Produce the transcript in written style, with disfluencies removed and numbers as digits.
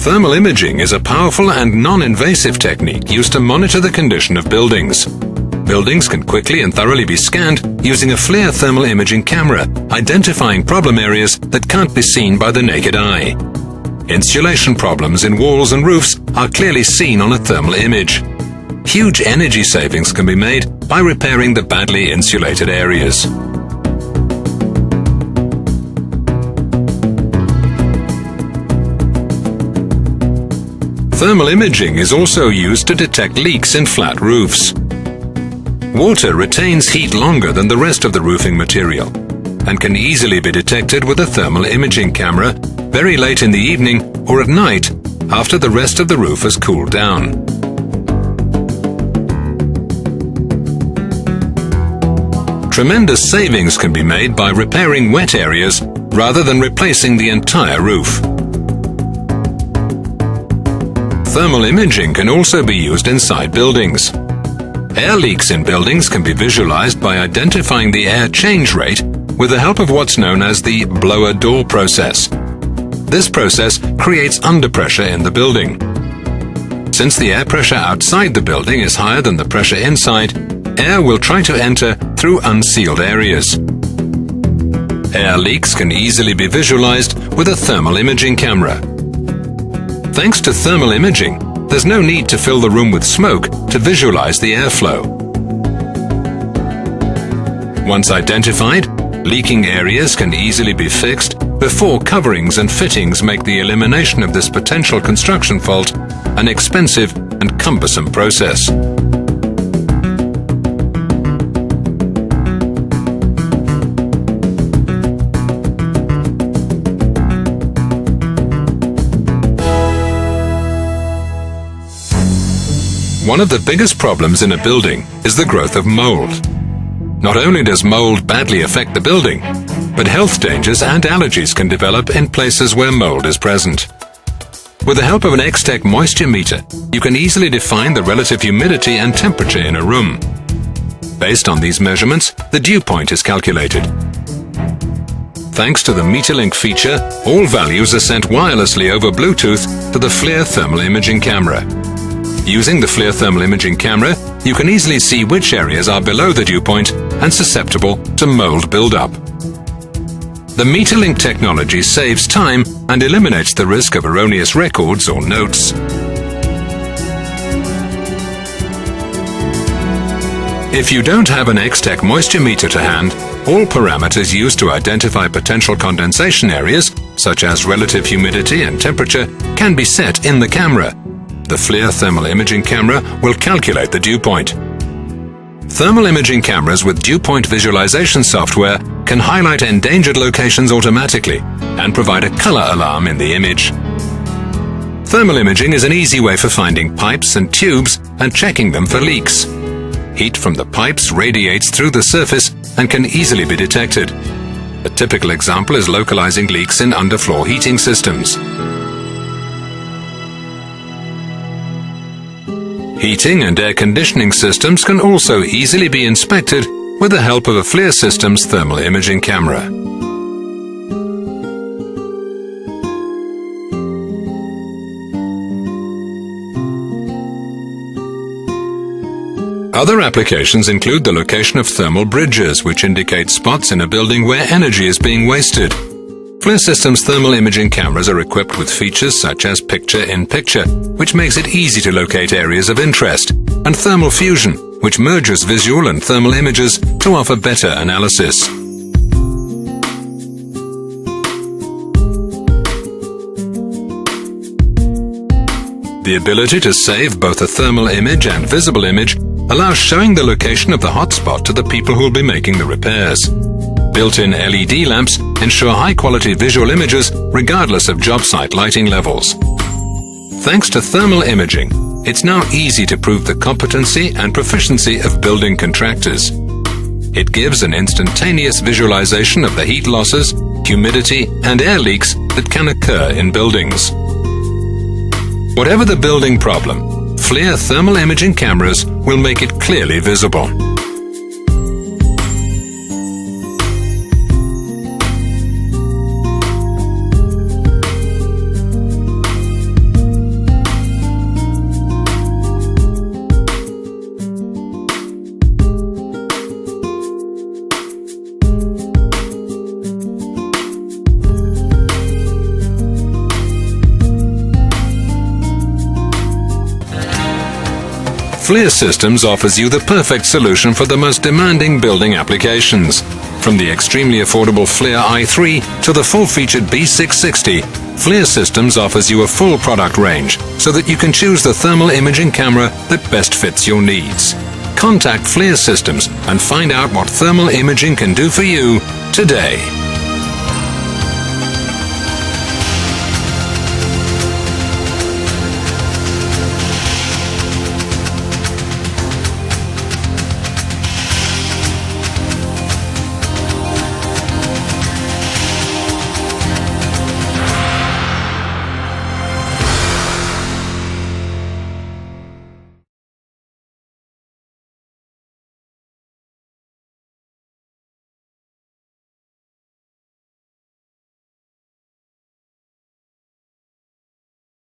Thermal imaging is a powerful and non-invasive technique used to monitor the condition of buildings. Buildings can quickly and thoroughly be scanned using a FLIR thermal imaging camera, identifying problem areas that can't be seen by the naked eye. Insulation problems in walls and roofs are clearly seen on a thermal image. Huge energy savings can be made by repairing the badly insulated areas. Thermal imaging is also used to detect leaks in flat roofs. Water retains heat longer than the rest of the roofing material and can easily be detected with a thermal imaging camera very late in the evening or at night after the rest of the roof has cooled down. Tremendous savings can be made by repairing wet areas rather than replacing the entire roof. Thermal imaging can also be used inside buildings. Air leaks in buildings can be visualized by identifying the air change rate with the help of what's known as the blower-door process. This process creates underpressure in the building. Since the air pressure outside the building is higher than the pressure inside, air will try to enter through unsealed areas. Air leaks can easily be visualized with a thermal imaging camera. Thanks to thermal imaging, there's no need to fill the room with smoke to visualize the airflow. Once identified, leaking areas can easily be fixed before coverings and fittings make the elimination of this potential construction fault an expensive and cumbersome process. One of the biggest problems in a building is the growth of mold. Not only does mold badly affect the building, but health dangers and allergies can develop in places where mold is present. With the help of an Exx moisture meter, you can easily define the relative humidity and temperature in a room. Based on these measurements, the dew point is calculated. Thanks to the MeterLink feature, all values are sent wirelessly over Bluetooth to the FLIR thermal imaging camera. Using the FLIR thermal imaging camera, you can easily see which areas are below the dew point and susceptible to mold buildup. The MeterLink technology saves time and eliminates the risk of erroneous records or notes. If you don't have an Exx moisture meter to hand, all parameters used to identify potential condensation areas, such as relative humidity and temperature, can be set in the camera. The FLIR thermal imaging camera will calculate the dew point. Thermal imaging cameras with dew point visualization software can highlight endangered locations automatically and provide a color alarm in the image. Thermal imaging is an easy way for finding pipes and tubes and checking them for leaks. Heat from the pipes radiates through the surface and can easily be detected. A typical example is localizing leaks in underfloor heating systems. Heating and air conditioning systems can also easily be inspected with the help of a FLIR system's thermal imaging camera. Other applications include the location of thermal bridges, which indicate spots in a building where energy is being wasted. FLIR Systems thermal imaging cameras are equipped with features such as picture-in-picture, which makes it easy to locate areas of interest, and thermal fusion, which merges visual and thermal images to offer better analysis. The ability to save both a thermal image and visible image allows showing the location of the hotspot to the people who will be making the repairs. Built-in LED lamps ensure high-quality visual images regardless of job site lighting levels. Thanks to thermal imaging, it's now easy to prove the competency and proficiency of building contractors. It gives an instantaneous visualization of the heat losses, humidity, and air leaks that can occur in buildings. Whatever the building problem, FLIR thermal imaging cameras will make it clearly visible. FLIR Systems offers you the perfect solution for the most demanding building applications. From the extremely affordable FLIR i3 to the full-featured B660, FLIR Systems offers you a full product range so that you can choose the thermal imaging camera that best fits your needs. Contact FLIR Systems and find out what thermal imaging can do for you today.